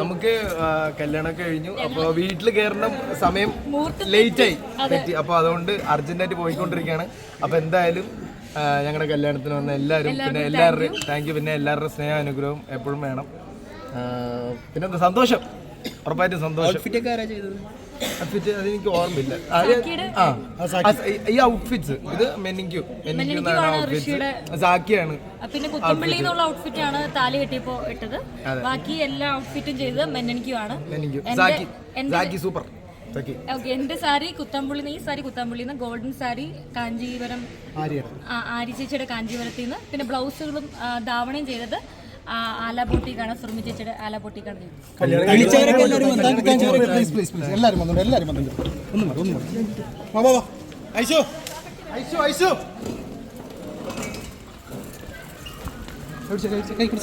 നമുക്ക് കല്യാണമൊക്കെ കഴിഞ്ഞു. അപ്പോൾ വീട്ടിൽ കയറുന്ന സമയം ലേറ്റായി പറ്റി. അപ്പോൾ അതുകൊണ്ട് അർജന്റായിട്ട് പോയിക്കൊണ്ടിരിക്കുകയാണ്. അപ്പോൾ എന്തായാലും ഞങ്ങളുടെ കല്യാണത്തിന് വന്ന എല്ലാവരും, പിന്നെ എല്ലാവരുടെയും താങ്ക് യു, പിന്നെ എല്ലാവരുടെയും സ്നേഹ അനുഗ്രഹവും എപ്പോഴും വേണം. പിന്നെ സന്തോഷം, ഉറപ്പായിട്ടും സന്തോഷം. ഔട്ട്ഫിറ്റ് അതെനിക്ക് ഓർമ്മയില്ല. ഈ ഔട്ട്ഫിറ്റ്സ് ഇത് മെനിക്യു സാക്കിയാണ്. പിന്നെ കുത്തമ്പള്ളിന്നുള്ള ഔട്ട്ഫിറ്റ് ആണ് താലി കെട്ടിയപ്പോ ഇട്ടത്. ബാക്കി എല്ലാ ഔട്ട്ഫിറ്റും ചെയ്തത് മെനനിക്യു ആണ്. സൂപ്പർ. എന്റെ സാരി കുത്തമ്പുള്ളി, ഈ സാരി കുത്തമ്പുള്ളിന്ന്, ഗോൾഡൻ സാരി കാഞ്ചീപുരം ആര്യ ചേച്ചിയുടെ കാഞ്ചീപുരത്തിൽ നിന്ന്. പിന്നെ ബ്ലൗസുകളും ധാവണയും ചെയ്തത് ആലാബോട്ടിക്കാണ്, സുർമി ചേച്ചിയുടെ ആലാബോട്ടിക്കാണ്.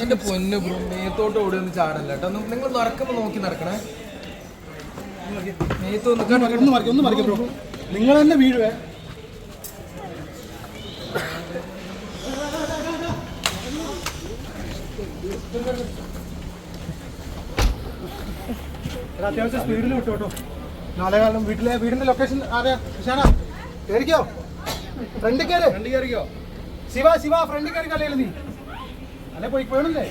എന്റെ പൊന്നു ബ്രോ, മേത്തോട്ട് ഓടി ഒന്ന് ചാടല്ല കേട്ടോ. നിങ്ങൾ നടക്കുമ്പോ നോക്കി നടക്കണേ. നിങ്ങൾ തന്നെ വീഴുവേ. അത്യാവശ്യം സ്പീഡിൽ വിട്ടു കേട്ടോ. നാളെ കാലം വീടിന്റെ ലൊക്കേഷൻ ആരാ? ഷാന കയറിക്കോ, ഫ്രണ്ട് കയറിക്കോ. ശിവ ഫ്രണ്ട് കയറി കളിയല്ലേ നീ? അല്ലെ പോയിക്കോണല്ലേ?